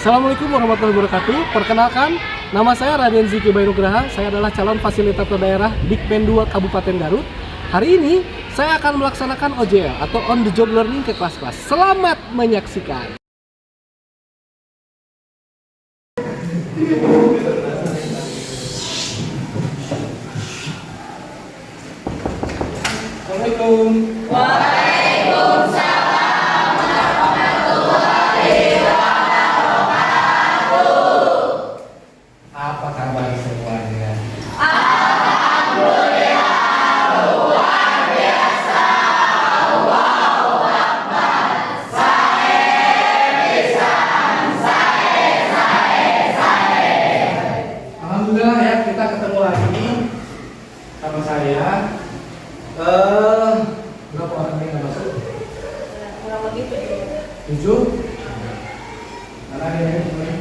Assalamualaikum warahmatullahi wabarakatuh. Perkenalkan, nama saya Raden Ziki Bainugraha. Saya adalah calon fasilitator daerah Dikpen 2 Kabupaten Garut. Hari ini saya akan melaksanakan OJL atau On the Job Learning ke kelas-kelas. Selamat menyaksikan. Assalamualaikum. Apa kabar semuanya? Alhamdulillah ya, kita ketemu lagi sama saya. Berapa orang yang nggak masuk? Kurang lebih 7. Mana ada yang mulai?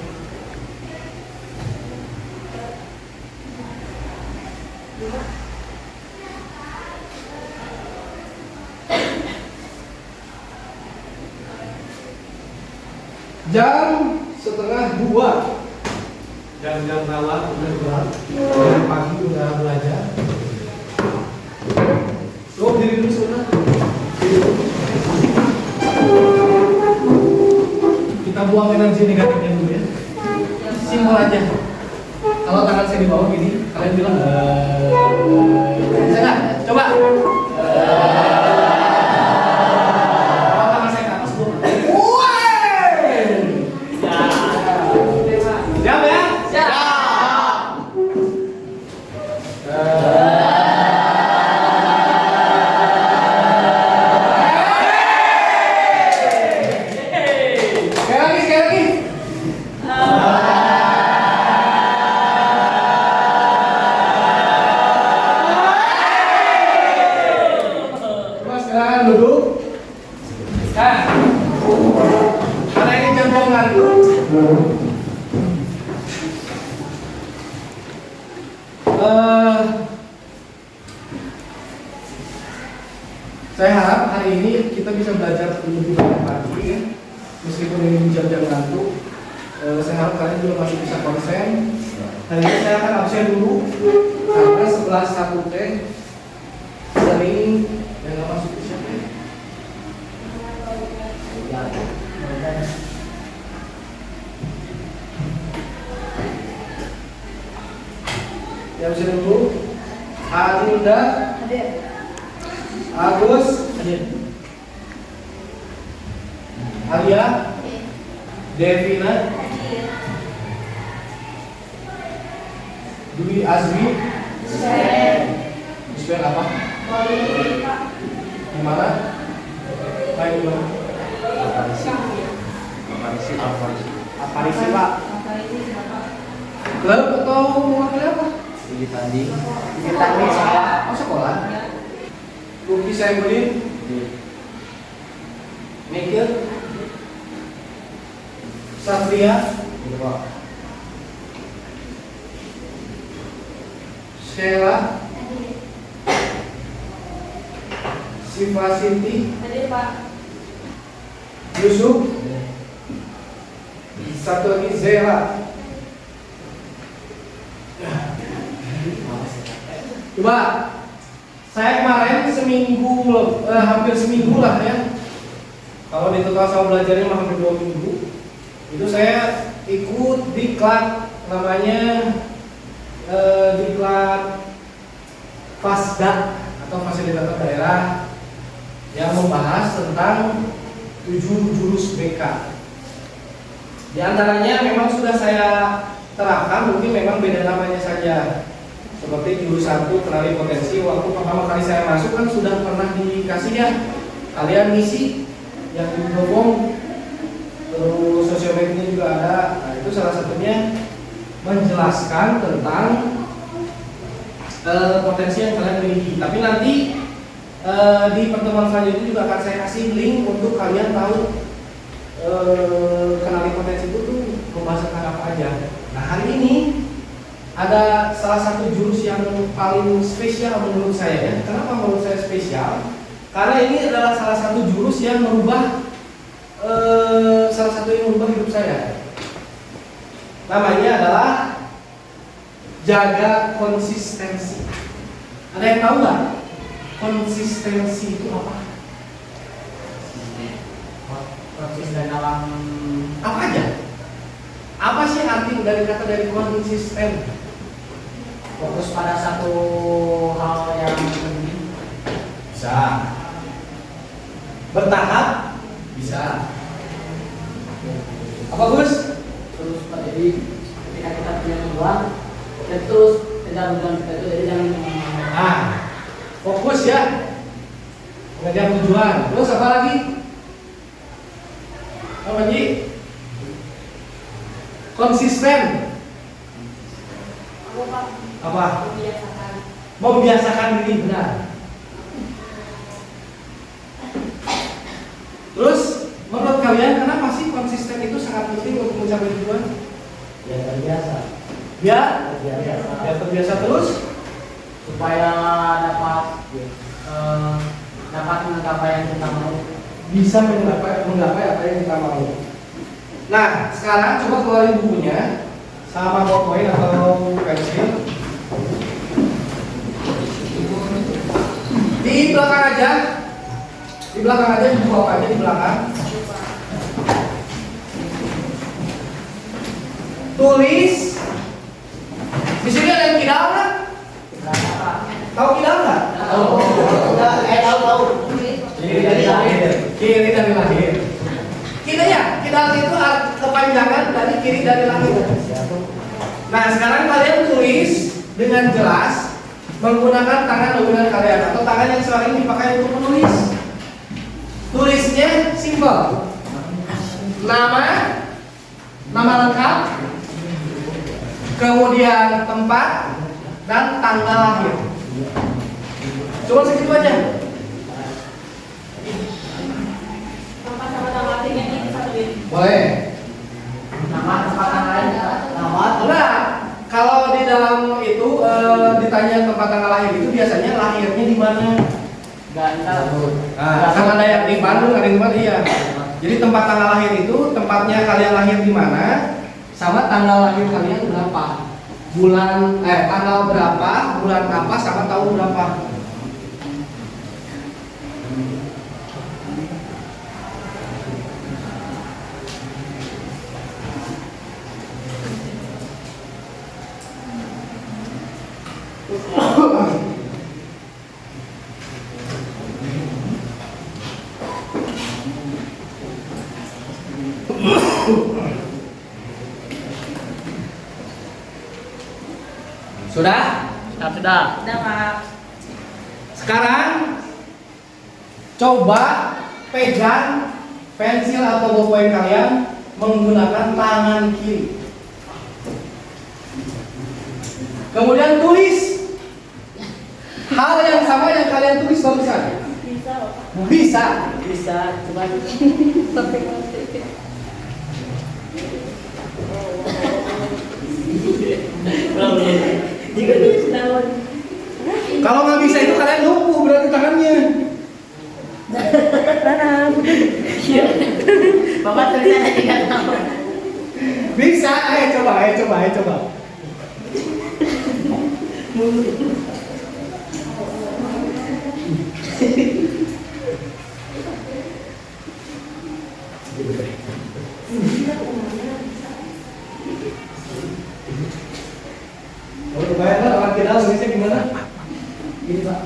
Jam 1:30. Jam-jam rawat udah keluar. Jam pagi udah belajar. So, diri dulu sana. Kita buang energi negatifnya dulu ya. Simpel aja. Kalau tangan saya di bawah gini, kalian bilang bisa nggak? Coba. Kalau tangan saya ke atas, buang. Siap ya? Siap. Sekali lagi. Coba sekarang duduk. Nah, karena ini jangkauan. Saya harap hari ini kita bisa belajar lebih banyak lagi ya. Meskipun ini jam-jam ngantuk, saya harap kalian juga masih bisa konsen. Hari ini saya akan absen dulu karena setelah 1 teh sering yang nggak masuk ke siapa ya? Ya absen dulu. Adinda, Agus, Alia, Devina, Dwi Azmi, Ismail apa? Gimana? Baik gimana? Aparisi Pak. Klub atau wakil apa? Gigi tanding. Gigi tanding sekolah. Oh sekolah? Luki Saibudin, Mikir, Satria, Sheila, Siva Sinti, Yusuf, satu lagi Zera. Coba, saya kemarin hampir seminggu lah ya. Kalau di total saya belajarnya hampir 2 minggu. Itu saya ikut diklat namanya diklat FASDA atau fasilitator daerah yang membahas tentang 7 jurus BK. Di antaranya memang sudah saya terapkan, mungkin memang beda namanya saja. Seperti jurus 1 kenali potensi, waktu pertama kali saya masuk kan sudah pernah dikasih ya, kalian ngisi yang dihubung, terus sosiometrinya juga ada. Nah, itu salah satunya menjelaskan tentang potensi yang kalian miliki. Tapi nanti di pertemuan selanjutnya juga akan saya kasih link untuk kalian tahu kenali potensi itu tuh membahas tentang apa aja. Nah, hari ini ada salah satu jurus yang paling spesial menurut saya ya. Kenapa menurut saya spesial? Karena ini adalah salah satu jurus yang merubah salah satu yang merubah hidup saya. namanya adalah jaga konsistensi. Ada yang tahu nggak konsistensi itu apa? Konsisten dalam Apa aja? Apa sih arti dari kata dari konsisten? fokus pada satu hal yang penting. Bisa. Bertahap? Bisa. Apa Gus? Terus jadi ketika kita punya tujuan, kita terus kejar tujuan kita itu, jadi jangan Nah, fokus ya. Mengejar tujuan. Terus apa lagi? Apa lagi? Konsisten. Aku Pak Apa? membiasakan. Membiasakan diri benar. Terus menurut kalian kenapa sih konsisten itu sangat penting untuk mencapai tujuan? ya terbiasa. Biar Terbiasa. terbiasa terus. Supaya dapat dapat menggapai yang kita mau. Bisa menggapai apa yang kita mau. Nah, sekarang coba keluarin bukunya sama ballpoint atau pensil. Di belakang aja. Di belakang aja, di buku apa aja di belakang. Tulis. Di sini ada yang kidal nggak? Tahu kidal nggak? Tahu. Kiri dari lahir. Kiri dari lahir. Kidal itu kepanjangan dari kiri dari lahir. Nah, sekarang kalian tulis dengan jelas menggunakan tangan dominan kalian atau tangan yang sering dipakai untuk menulis. Tulisnya simpel. Nama lengkap, kemudian tempat dan tanggal lahir. Cuma segitu aja. Tempat sama tanggal lahirnya ini disatuin. Boleh. Nama tempat yang lain. Nama. Enggak. Kalau di dalam itu ditanya tempat tanggal lahir itu biasanya lahirnya di mana? Enggak tahu. Nah, kan ada yang di Bandung, ada yang di mana? Iya. Jadi tempat tanggal lahir itu tempatnya kalian lahir di mana, sama tanggal lahir kalian berapa, tanggal berapa, bulan apa, sama tahun berapa. Sudah? Sudah. Udah Pak. Sekarang coba pegang pensil atau ballpoint kalian menggunakan tangan kiri. Kemudian tulis hal yang sama yang kalian tulis barusan. Bisa Pak. Bisa. Bisa coba. Sampai mati. Jika tulis daun. Kalau nggak bisa itu kalian lumpuh berarti tangannya. Bapak tulisannya tidak tahu. Bisa, ayo coba. Oh, lumayan lah orang kita tulisnya gimana? Gini Pak.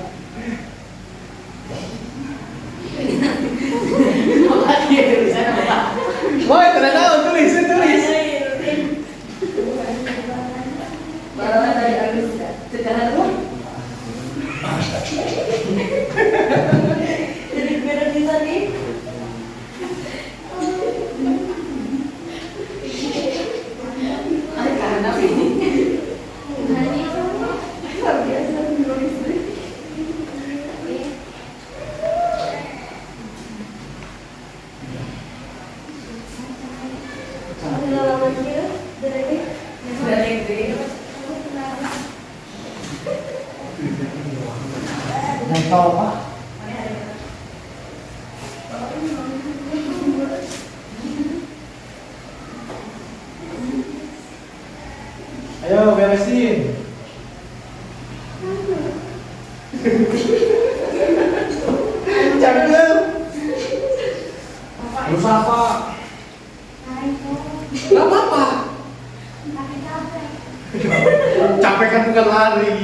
Woi, tidak tahu tulis. Baru dari habis sekarang tuh. Jadi biar bisa nih. Karena ini. Luar biasa menulis. Dan tahu Pak. Berusaha apa? Gak apa-apa. Capek kan bukan lari.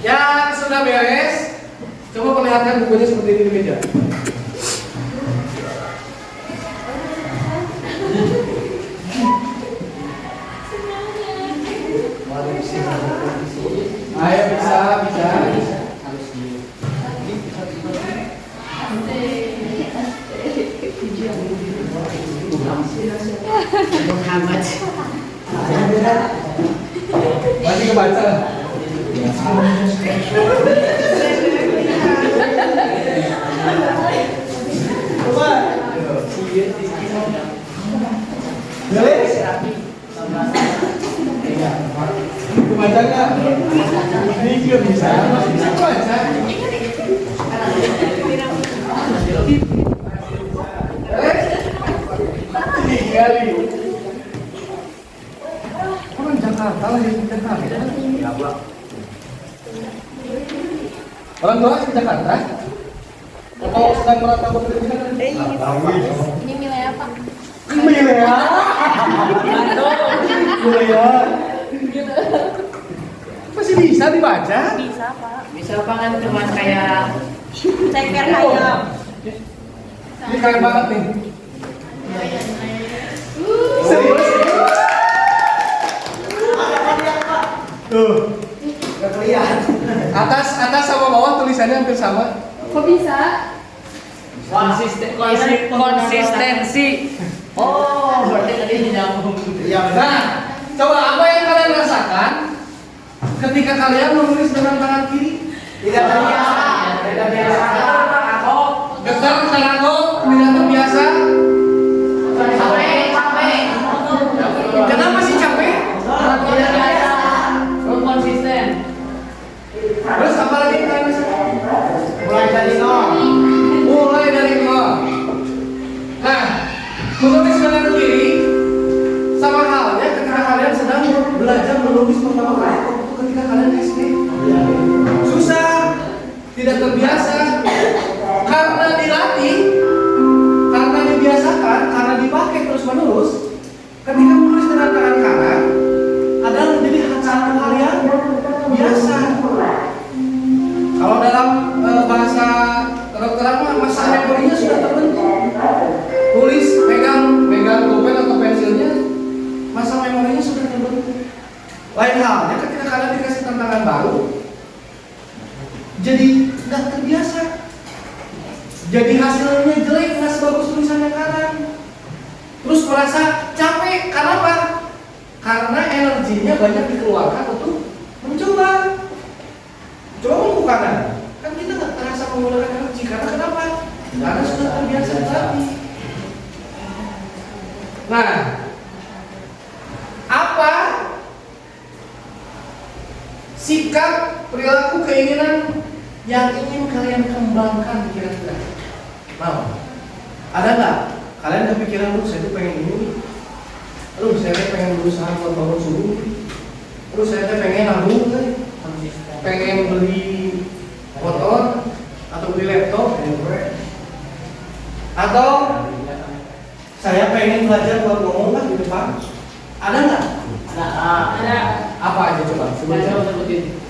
Ya, sudah beres. Coba perlihatkan bukunya seperti ini di meja. Ayo bisa. Masih kebaca. Kebaca nggak? Ini juga bisa. Masih bisa kebaca. Kali. Orang Jakarta lagi di Jakarta. Ya, Pak. Orang tua di Jakarta? Atau sedang merantau bekerja? Ini milea Pak. Milea. Masih bisa dibaca? Bisa Pak. Bisa banget cuma kayak Ceker ayam. Ini keren banget nih. Serius? Tuh. Gak kelihatan. Atas sama bawah tulisannya hampir sama. Kok bisa? konsistensi. Oh, berarti tadi nyambung. Nah, coba apa yang kalian rasakan ketika kalian menulis dengan tangan kiri? Tidak terbiasa. Tidak biasa. Getar tangan kok tidak terbiasa. Capek. Kenapa sih capek? Tidak biasa. Belum konsisten. Terus apa lagi yang kalian rasakan? Mulai dari nol. Mulai dari nol. Nah, menulis dengan kiri sama halnya ketika kalian sedang belajar menulis pertama kali waktu ketika kalian SD. Susah, tidak terbiasa, karena dilatih, karena dibiasakan, karena dipakai terus menerus. Ketika menulis dengan tangan kanan adalah menjadi satu hal yang biasa. Kalau dalam bahasa kedokteran masa memorinya sudah terbentuk. Tulis, pegang pulpen atau pensilnya, masa memorinya sudah terbentuk. Lain halnya ketika kalian dikasih tantangan baru, jadi nggak terbiasa. Jadi hasilnya jelek, nggak sebagus tulisan yang kanan. Terus merasa capek, karena apa? Karena energinya banyak dikeluarkan untuk mencoba. Coba buku kanan, kan kita nggak terasa menggunakan energi, karena kenapa? Karena sudah terbiasa berlatih. Nah, apa sikap, perilaku, keinginan yang ingin kalian kembangkan kira-kira? Mau? Ada nggak? Kalian kepikiran, lu saya tuh pengen ini nih. Lu saya tuh pengen berusaha buat bangun subuh. Terus saya tuh pengen nabung nih. Pengen beli motor atau beli laptop, atau saya pengen belajar buat ngomong lah di depan. Ada nggak? Ada. Apa aja coba? Sebutin.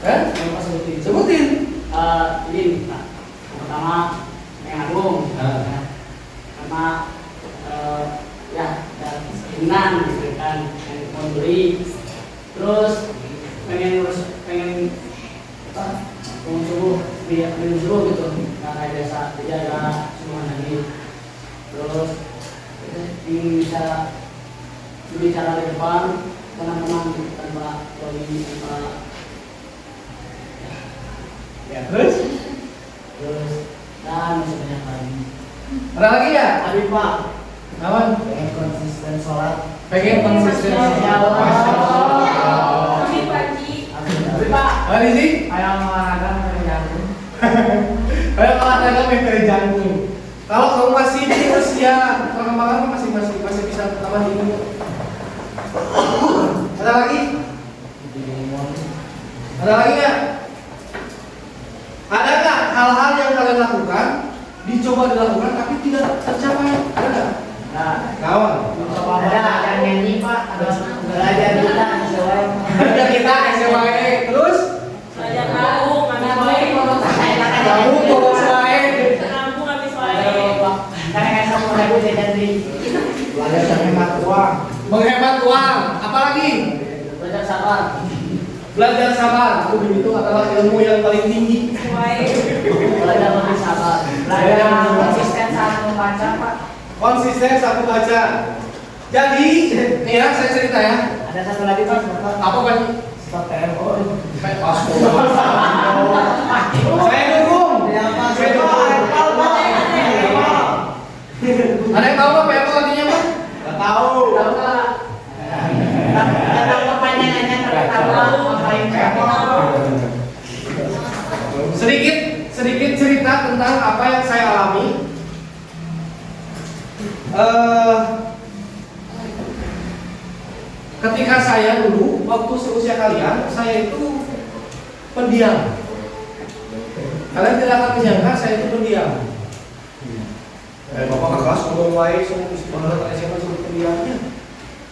Sebutin. Ini pertama yang agung. Sama ya keinginan gitu kan, yang mau beli. Terus pengen bangun subuh, minum subuh gitu, nggak kayak biasa dijaga semua lagi. Terus ingin bisa berbicara di depan teman-teman tanpa lagi Ya, terus dan masih banyak lagi. ada lagi ya? Tapi Pak, Nawan? pengen konsisten sholat. Pengen konsisten. Ya Allah. Kami pagi. Tapi Pak, Apa sih? kayak olahraga kayak jantung. Kayak olahraga memang jantung. Kalau kamu masih di usia perkembangan tambah-tambahan masih bisa tambah ini. Ada lagi? Ada lagi nggak? Ada nggak hal-hal yang kalian lakukan, dicoba dilakukan tapi tidak tercapai? Ada nggak? Nah, Kawan. ada nyanyi Pak, ada belajar kita sesuai. Belajar kita SWE terus Belajar kampung, mana baik. kamu bolos wae. Kampung habis baik. Karena kamu udah bisa jadi belajar menghemat uang, Menghemat uang. Apalagi? belajar sabar. Belajar sabar. Itu adalah ilmu yang paling tinggi. Baik. Belajar lebih sabar. Belajar konsisten saat membaca Pak. Konsisten saat baca. Jadi, nih ya saya cerita ya. Ada satu lagi Pak. Apa Pak? Stop TMO. Saya dukung. Saya dukung. Ada yang tahu Pak PMO artinya Pak? Nggak tahu. Tahu nggak? Tahu kepanjangannya terketawa apa yang Sedikit cerita tentang apa yang saya alami. Ketika saya dulu waktu seusia kalian, saya itu pendiam. Kalian tidak akan menyangka saya itu pendiam. Bapak ke kelas ngomong wae, semua SMA sebut pendiamnya.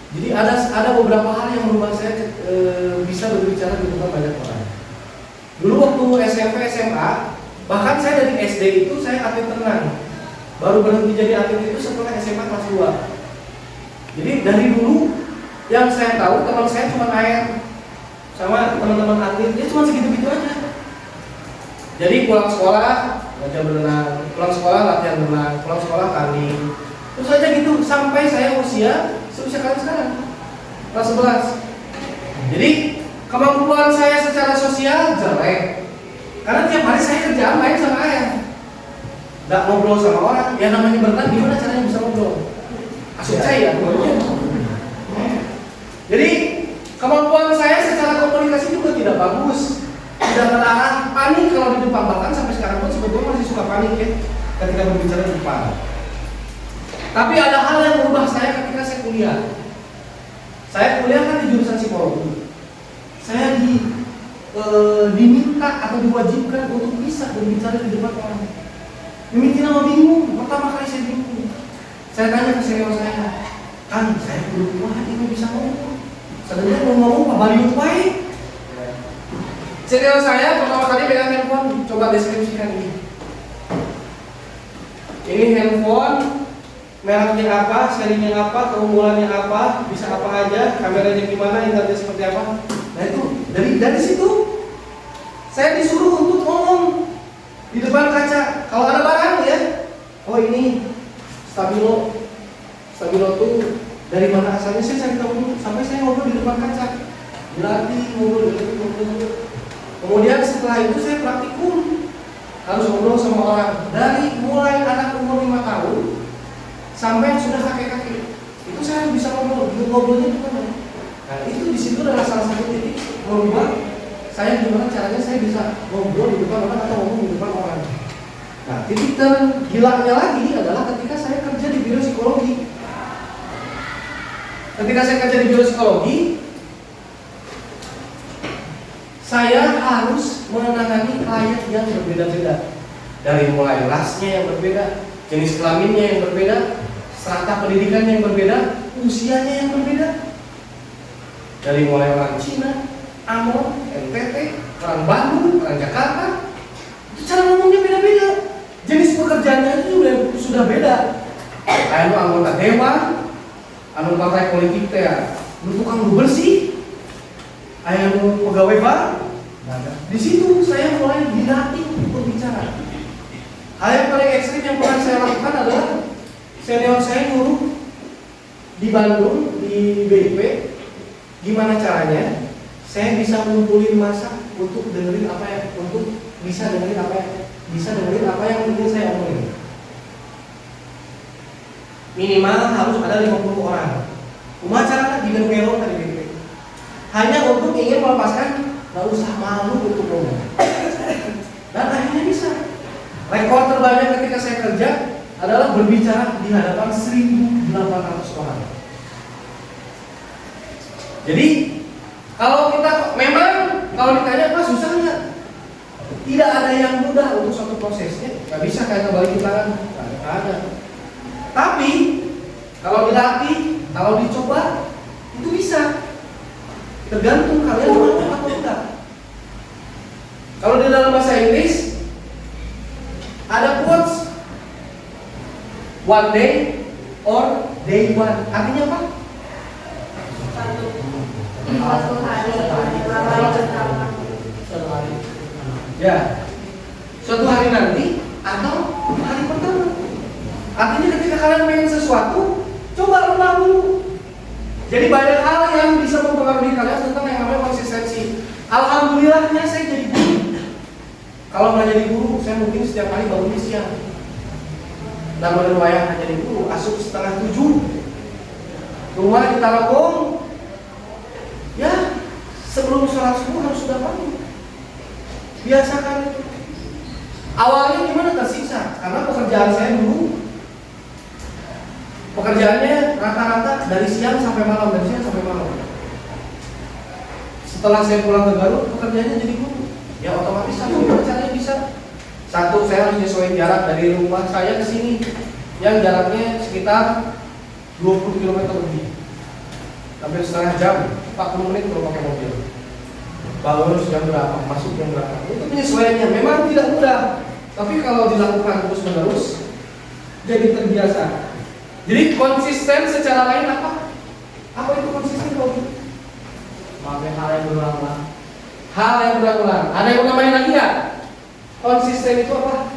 Jadi ada beberapa hal yang membuat saya bisa berbicara di depan banyak orang. Dulu waktu SMP SMA, bahkan saya dari SD itu saya atlet renang. Baru berhenti jadi atlet itu setelah SMA kelas 2. Jadi dari dulu yang saya tahu teman saya cuma air sama teman-teman atlet, dia cuma segitu-gitu aja. Jadi pulang sekolah belajar berenang, pulang sekolah latihan berenang, pulang sekolah tanding. Terus aja gitu sampai saya seusia kalian sekarang kelas 11. Jadi kemampuan saya secara sosial jelek. Karena tiap hari saya kerjaan main sama ayah. Nggak ngobrol sama orang. Ya namanya berenang gimana caranya bisa ngobrol? Asup saya ya. Jadi kemampuan saya secara komunikasi juga tidak bagus. Tidak terarah, panik kalau di depan, bahkan sampai sekarang pun sebetulnya masih suka panik ya ketika berbicara di depan. Tapi ada hal yang merubah saya ketika saya kuliah. Saya kuliah kan di jurusan psikologi. Saya diminta atau diwajibkan untuk bisa berbicara di depan orang. Mimiti nama bingung, pertama kali saya bingung. Saya tanya ke senior saya, kan saya belum kuat ini bisa ngomong. Sebenarnya mau ngomong Pak Baliut baik. Senior saya pertama kali pegang handphone, coba deskripsikan ini. Ini handphone, mereknya apa, serinya apa, keunggulannya apa, bisa apa aja, kameranya gimana, internet seperti apa. Nah itu dari situ saya disuruh untuk ngomong di depan kaca. Kalau ada barang ya, oh ini stabilo tuh dari mana asalnya saya cari tahu dulu. Sampai saya ngobrol di depan kaca, dilatih ngobrol. Kemudian setelah itu saya praktikum, harus ngobrol sama orang. Dari mulai anak umur 5 tahun sampai yang sudah kakek-kakek, itu saya harus bisa ngobrolnya gimana. Nah itu di situ adalah salah satu titik merubah saya gimana caranya saya bisa ngobrol di depan orang atau ngomong di depan orang. Nah titik tergilanya lagi adalah ketika saya kerja di biro psikologi. Ketika saya kerja di biro psikologi, saya harus menangani klien yang berbeda-beda. Dari mulai rasnya yang berbeda, jenis kelaminnya yang berbeda, strata pendidikannya yang berbeda, usianya yang berbeda. Dari mulai orang Cina, Ambon, NTT, orang Bandung, orang Jakarta, itu cara ngomongnya beda-beda. Jenis pekerjaannya itu juga sudah beda. Kayak anggota dewan, anu partai politik teh ya, tukang bersih, anu pegawai bank. Di situ saya mulai dilatih untuk bicara. Hal yang paling ekstrim yang pernah saya lakukan adalah senior saya nyuruh di Bandung di BIP, gimana caranya saya bisa ngumpulin massa untuk dengerin apa yang ingin saya omongin. Minimal harus ada 50 orang. Pembicara di Gero dari BIP. Hanya untuk ingin melepaskan, nggak usah malu untuk ngomong. Dan akhirnya bisa. Rekor terbanyak ketika saya kerja adalah berbicara di hadapan 1.800 orang. Jadi kalau kita memang kalau ditanya apa susah nggak? Tidak ada yang mudah untuk suatu prosesnya. Nggak bisa kayak balikin tangan, nggak ada. Tapi kalau dilatih, kalau dicoba, itu bisa. Tergantung kalian mau atau enggak. Kalau di dalam bahasa Inggris ada quotes one day or day one. Artinya apa? Satu hari pertama. Ya, suatu hari nanti atau hari pertama. Artinya ketika kalian pengen sesuatu, coba ulang dulu. Jadi banyak hal yang bisa mempengaruhi kalian tentang yang namanya konsistensi. Alhamdulillahnya saya jadi guru. Kalau nggak jadi guru, saya mungkin setiap hari bangunnya siang. Dan berwayang hanya jadi guru, asup 6:30. Rumah di Tarogong, ya sebelum sholat subuh harus sudah bangun. Biasakan itu. Awalnya gimana tersiksa? Karena pekerjaan saya dulu pekerjaannya rata-rata dari siang sampai malam, dari siang sampai malam. Setelah saya pulang ke Garut, pekerjaannya jadi guru. Ya otomatis satu caranya bisa. Satu, saya harus nyesuaiin jarak dari rumah saya ke sini, yang jaraknya sekitar 20 km lebih. Hampir setengah jam, 40 menit kalau pakai mobil. Bangun jam berapa, masuk jam berapa. Itu penyesuaiannya memang tidak mudah. Tapi kalau dilakukan terus-menerus, jadi terbiasa. Jadi konsisten secara lain apa? Apa itu konsisten kalau gitu? Melakukan hal yang berulang-ulang. Hal yang berulang-ulang. Ada yang mau nambahin lagi nggak? Konsisten itu apa?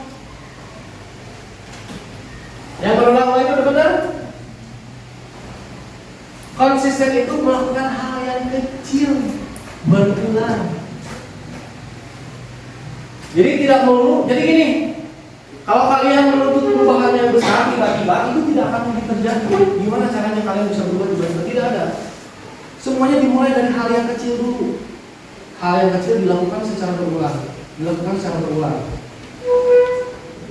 Yang berulang-ulang itu udah benar? Konsisten itu melakukan hal yang kecil berulang. Jadi tidak melulu. Jadi gini, kalau kalian menuntut perubahan yang besar tiba-tiba itu tidak akan mungkin terjadi. Gimana caranya kalian bisa berubah tiba-tiba? Tidak ada. Semuanya dimulai dari hal yang kecil dulu. Hal yang kecil dilakukan secara berulang. Dilakukan secara berulang.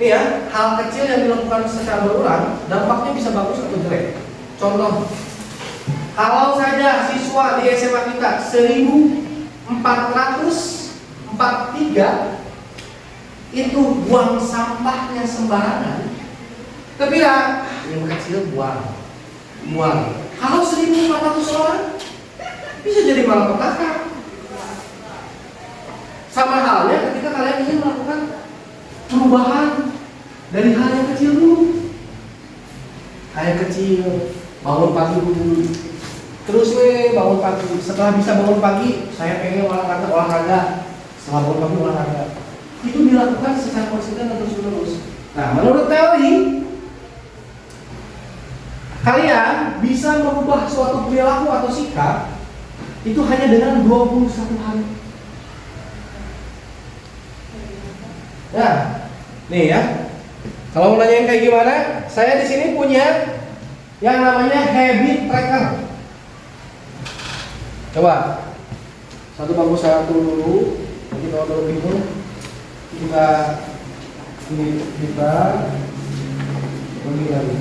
Ini ya, hal kecil yang dilakukan secara berulang, dampaknya bisa bagus atau jelek. Contoh, kalau saja siswa di SMA kita 1.443 itu buang sampahnya sembarangan, ketika yang kecil buang. Kalau 1.400 orang bisa jadi malapetaka. Sama halnya ketika kalian ingin melakukan perubahan dari hal yang kecil dulu. Hal yang kecil, bangun pagi dulu. Terus bangun pagi. Setelah bisa bangun pagi, saya pengen olahraga. Setelah bangun pagi olahraga. Itu dilakukan secara konsisten dan terus-menerus. Nah, menurut teori, kalian bisa merubah suatu perilaku atau sikap itu hanya dengan 21 hari. Ya, nih ya. Kalau mau nanyain kayak gimana, saya di sini punya yang namanya habit tracker. Coba, satu bangku saya atur dulu. Nanti kalau udah bingung, kita bagi lagi.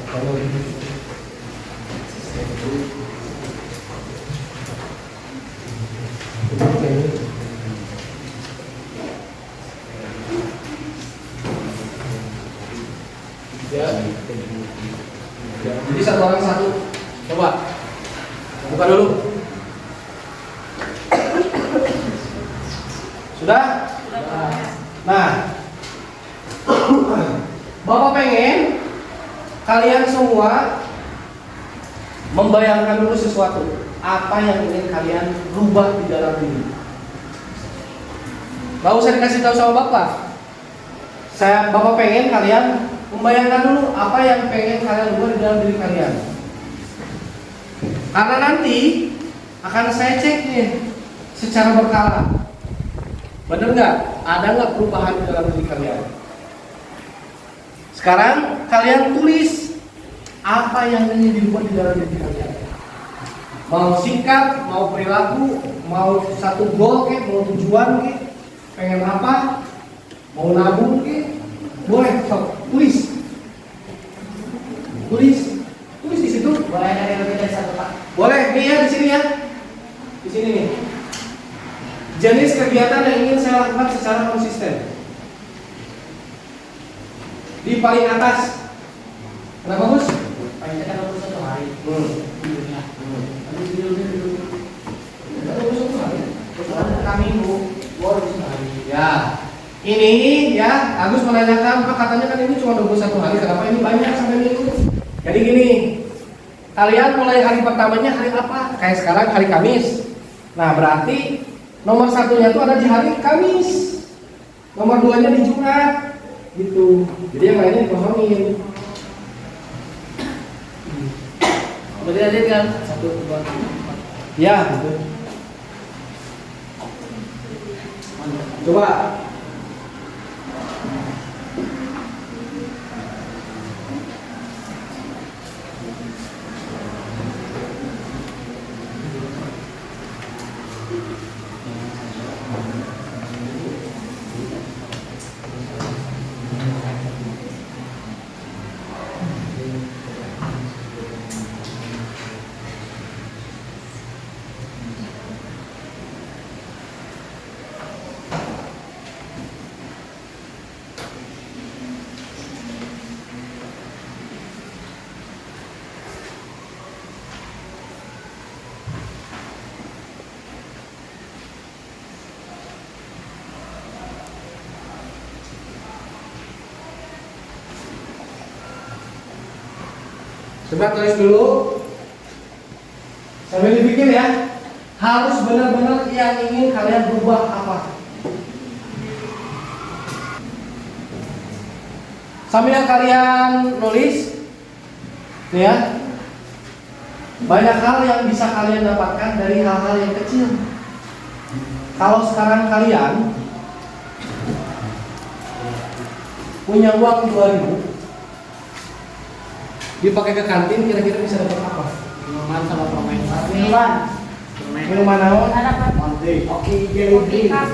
Kalau jadi satu orang satu. Coba buka dulu. Sudah? Nah, Bapak pengen kalian semua membayangkan dulu sesuatu. Apa yang ingin kalian rubah di dalam diri? Gak usah dikasih tahu sama Bapak. Bapak pengen kalian membayangkan dulu apa yang pengen kalian rubah di dalam diri kalian. Karena nanti akan saya cek nih secara berkala. Bener nggak? Ada nggak perubahan di dalam diri kalian? Sekarang kalian tulis apa yang ingin dirubah di dalam diri kalian. Mau sikap, mau perilaku, mau satu goal kek, mau tujuan kek, pengen apa, mau nabung kek, boleh, sok, tulis di situ. Boleh dari lebih dari satu Pak. Boleh, nih ya di sini ya, di sini nih. Jenis kegiatan yang ingin saya lakukan secara konsisten. Di paling atas, kenapa Gus? Paling dekat 21 hari. Di dunia. Tapi di dunia dulu. Kami baru hari. Ya, ini ya Agus menanyakan, Pak katanya kan ini cuma 21 hari, kenapa ini banyak sampai minggu? Jadi gini, kalian mulai hari pertamanya hari apa? Kayak sekarang hari Kamis. Nah berarti nomor satunya itu ada di hari Kamis, nomor 2-nya di Jumat, gitu. Jadi yang lainnya dikosongin. Berarti ada kan 1, 2, 3, 4. Ya, gitu. Coba. Coba tulis dulu. Sambil dipikir ya. Harus benar-benar yang ingin kalian berubah apa. Sambil kalian nulis, nih ya. Banyak hal yang bisa kalian dapatkan dari hal-hal yang kecil. Kalau sekarang kalian punya uang 2.000, dipakai ke kantin, kira-kira bisa dapat apa? Minuman sama permen. Minuman naon? Monte. Oke, Kopi jadi. kak.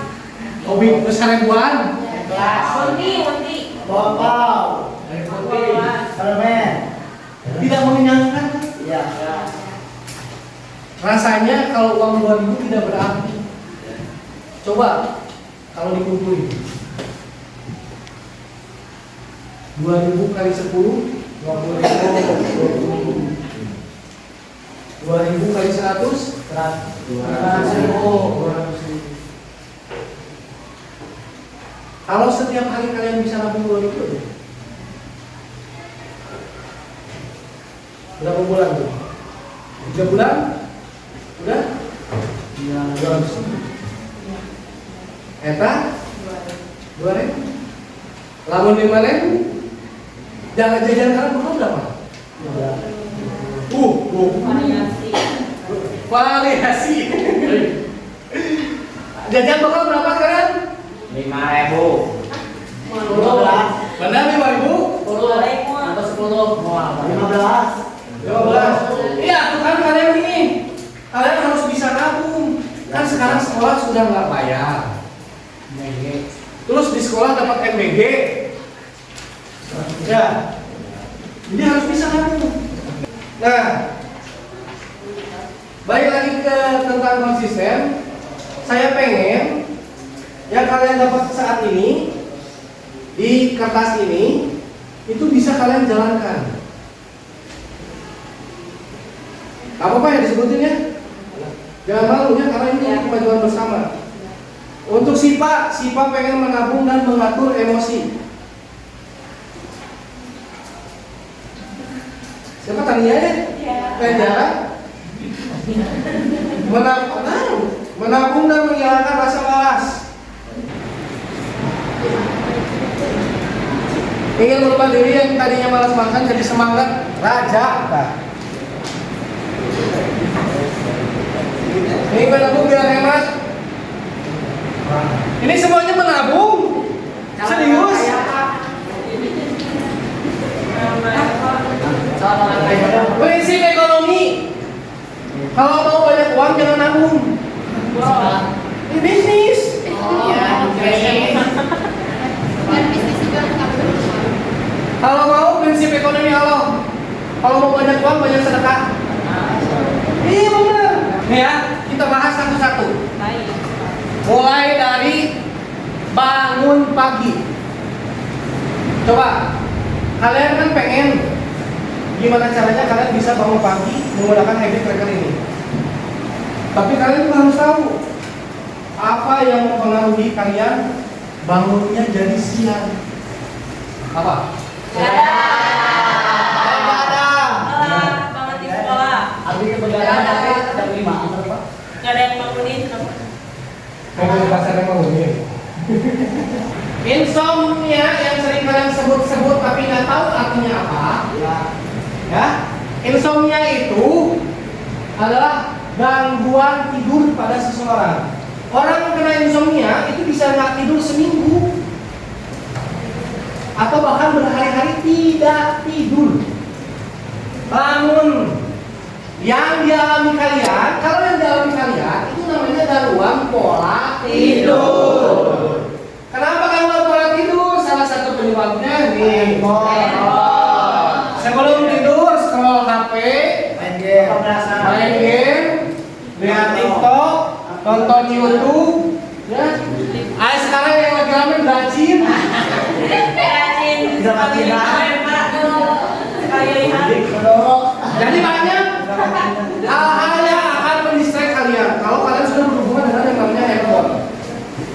Kopi besar ribuan. Wendi. Botol. Permen. Tidak mengenyangkan. Iya. Rasanya kalau uang 2.000 tidak berarti. Coba kalau dikumpulin 2.000 kali 10 20.000, 2.000 kali 100 200.000. Kalau setiap hari kalian bisa nabung 2.000, berapa bulan tuh? 3 bulan? Udah? Iya. 200. Eta 2.000. Lamun 5.000. Jangan jajan kalian bakal berapa? Variasi. Jajan bakal berapa kalian? 5.000. 15. Benar 5.000? 10 atau 10? 15. Iya, tuh kan kalian ini. Kalian harus bisa nabung. Kan sekarang sekolah sudah nggak bayar. Terus di sekolah dapat MBG. Ya, jadi harus bisa nabung. Nah, balik lagi ke tentang konsisten. Saya pengen yang kalian dapat saat ini di kertas ini itu bisa kalian jalankan. Apa yang disebutin ya? Jangan malu ya, karena ini kemajuan bersama. Untuk Sipa pengen menabung dan mengatur emosi. Siapa Tania ya? Kayak jarang. Menabung dan menghilangkan rasa malas. Ingin merubah diri yang tadinya malas makan jadi semangat raja. Nah. Ini menabung biar hemat. Ini semuanya menabung. Serius? Prinsip ekonomi. Kalau mau banyak uang jangan nabung. Kalau mau banyak uang, banyak sedekah. Iya benar. Nih ya, kita bahas satu-satu. Baik. Mulai dari bangun pagi. Coba, kalian kan pengen gimana caranya kalian bisa bangun pagi menggunakan habit tracker ini. Tapi kalian juga harus tahu apa yang mempengaruhi kalian bangunnya jadi siang. Apa? Banget di sekolah. Artinya begadang tapi jam 5 atau apa? Gak ada yang bangunin. Kenapa? Kayak di pasar yang bangunin. Insomnia yang sering kalian sebut-sebut tapi nggak tahu artinya apa. Ya, insomnia itu adalah gangguan tidur pada seseorang. Orang yang kena insomnia itu bisa nggak tidur seminggu atau bahkan berhari-hari tidak tidur. Bangun. Yang dialami kalian, kalau yang dialami kalian itu namanya gangguan pola tidur. Kenapa gangguan pola tidur? Salah satu penyebabnya nih. Sebelum tidur scroll HP, main game, lihat TikTok, nonton YouTube, ya. Sekarang yang lagi rame rajin. Jadi banyak hal-hal yang akan mendistract kalian kalau kalian sudah berhubungan dengan yang namanya handphone.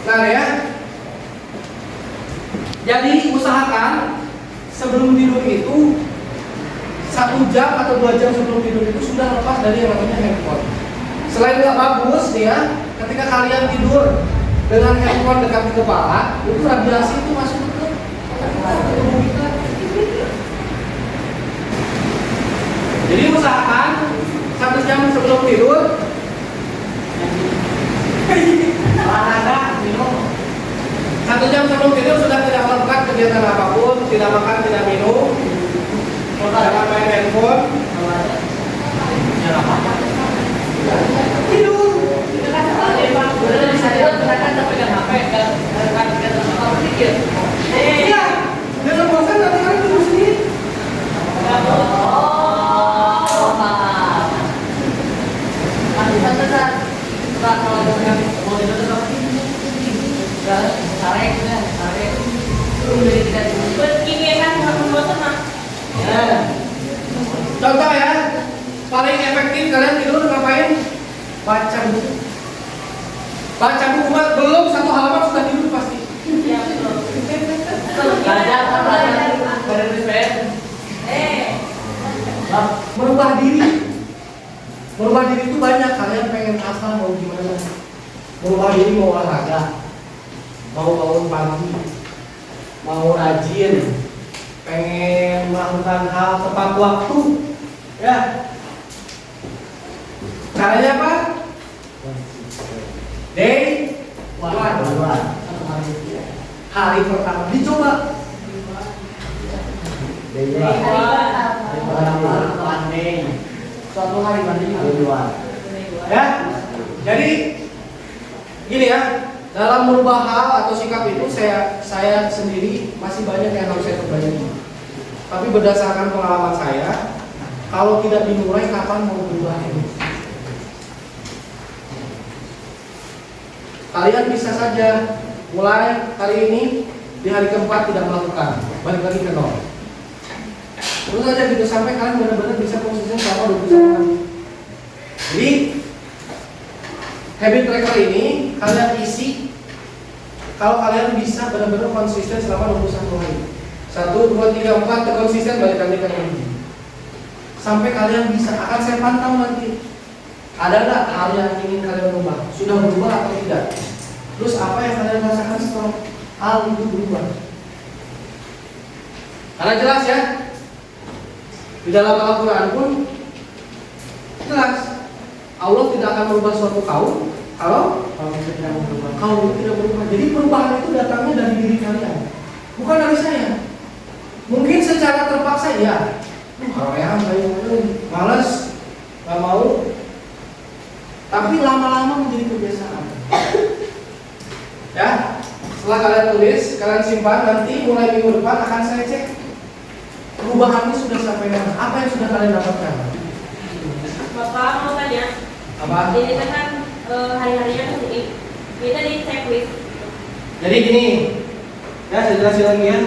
Nah ya, jadi usahakan sebelum tidur itu 1 jam atau 2 jam sebelum tidur itu sudah lepas dari yang namanya handphone. Selain nggak bagus nih ya, ketika kalian tidur dengan handphone dekat di kepala, itu radiasi itu masuk ke tubuh kita. Jadi usahakan 1 jam sebelum tidur olahraga, minum. 1 jam sebelum tidur sudah tidak melakukan kegiatan apapun, tidak makan, tidak minum, jangan main handphone, tidur. Iya, jangan bosan nanti kalian tidur sendiri. Contoh ya, paling efektif kalian tidur ngapain? Baca buku. Baca buku belum 1 halaman sudah tidur pasti. Merubah diri. Merubah diri itu banyak. Kalian pengen apa, mau gimana? Merubah diri mau olahraga, mau bangun pagi, mau rajin, pengen melakukan hal tepat waktu, ya. Caranya apa? Day one. Hari pertama dicoba. Suatu hari banding ya. Jadi gini ya, dalam merubah hal atau sikap itu saya sendiri masih banyak yang harus saya perbaiki. Tapi berdasarkan pengalaman saya, kalau tidak dimulai kapan mau berubah ini? Kalian bisa saja mulai hari ini, di hari keempat tidak melakukan, balik lagi ke nol. Terus aja gitu sampai kalian benar-benar bisa konsisten selama 21 hari. Jadi habit tracker ini kalian isi kalau kalian bisa benar-benar konsisten selama 21 hari. 1, 2, 3, 4 konsisten balik lagi ke nol. Sampai kalian bisa, akan saya pantau nanti. Ada nggak hal yang ingin kalian ubah? Sudah berubah atau tidak? Terus apa yang kalian rasakan setelah hal itu berubah? Karena jelas ya, di dalam Al-Quran pun jelas Allah tidak akan merubah suatu kaum kalau kaum itu tidak berubah. Jadi perubahan itu datangnya dari diri kalian, bukan dari saya. Mungkin secara terpaksa ya, kayak malas, nggak mau. Tapi lama-lama menjadi kebiasaan. Ya, setelah kalian tulis, kalian simpan, nanti mulai minggu depan akan saya cek. perubahannya sudah sampai mana? Apa yang sudah kalian dapatkan? Bapak mau tanya, Apa? ini kan hari-harinya di sini, kita di checklist. Jadi gini, ya saya jelasin lagi ya.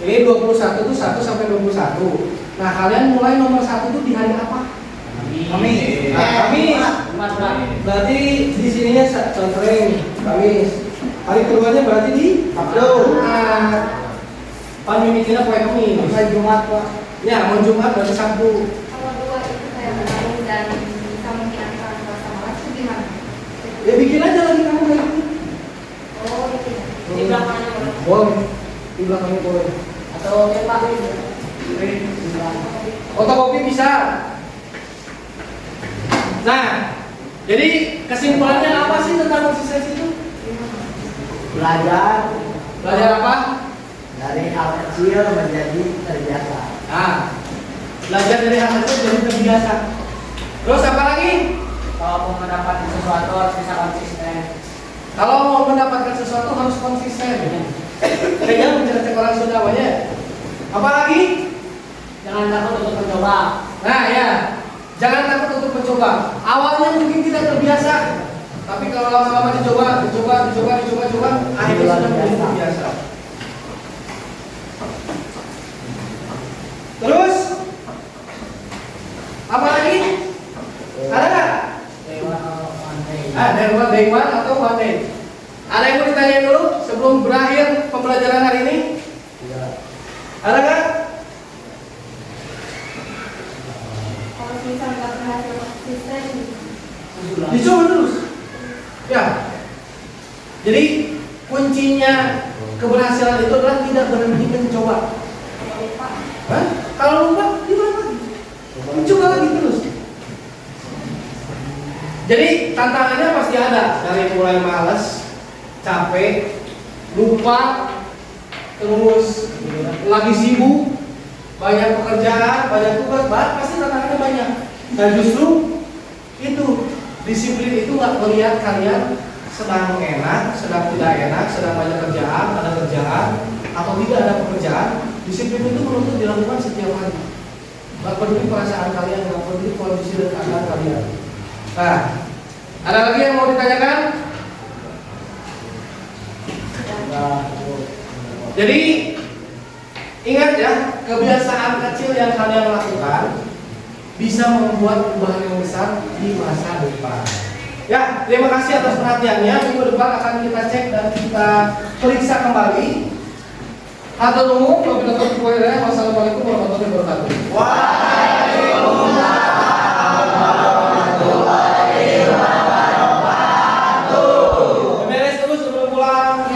Ini 21 itu 1 sampai 21. Nah kalian mulai nomor 1 itu di hari apa? Kamis. Nah, Kamis. Berarti di sininya contohnya nih, Kamis. Hari keduanya berarti di Sabtu. Nah, pamimitina poe Kamis. Mulai Jumat Pak. Ya, mau Jumat berarti Sabtu. Kalau dua itu kayak bergabung dan bisa menghilangkan rasa malas itu gimana? Ya bikin aja lagi kamu kayak gitu. Oh itu ya. Di belakangnya boleh. Boleh. Di belakangnya boleh. Atau tempat itu. Fotokopi bisa. Nah, jadi kesimpulannya apa sih tentang konsistensi itu? Belajar Belajar apa? dari hal kecil menjadi terbiasa. Nah, belajar dari hal kecil jadi terbiasa. Terus apa lagi? Kalau mau mendapatkan sesuatu harus bisa konsisten. Kalau mau mendapatkan sesuatu harus konsisten. Kayaknya mencari orang Sunda banyak. Apa lagi? Jangan takut untuk mencoba. Nah ya, jangan takut untuk mencoba. Awalnya mungkin tidak terbiasa, tapi kalau lama-lama dicoba, akhirnya sudah menjadi terbiasa. Terus apa lagi? Ada nggak? Day one atau one day? Ada yang mau ditanya dulu sebelum berakhir pembelajaran hari ini? Ada nggak? Kalau misal nggak berhasil konsisten, Dicoba terus. Ya. Jadi kuncinya keberhasilan itu adalah tidak berhenti mencoba. lupa. Hah? Kalau lupa, diulang lagi. Mencoba lagi terus. Jadi tantangannya pasti ada dari mulai malas, capek, lupa, terus lagi sibuk, banyak pekerjaan, banyak tugas, pasti tantangannya banyak. Dan justru itu disiplin itu nggak melihat kalian sedang enak, sedang tidak enak, sedang banyak kerjaan, ada kerjaan, atau tidak ada pekerjaan. Disiplin itu menuntut dilakukan setiap hari. Nggak peduli perasaan kalian, nggak peduli kondisi dan keadaan kalian. Nah, ada lagi yang mau ditanyakan? Jadi ingat ya, kebiasaan kecil yang kalian lakukan bisa membuat perubahan yang besar di masa depan. Ya, terima kasih atas perhatiannya. Minggu depan akan kita cek dan kita periksa kembali. Hatur nuhun, wassalamualaikum warahmatullahi wabarakatuh. Beres dulu sebelum pulang.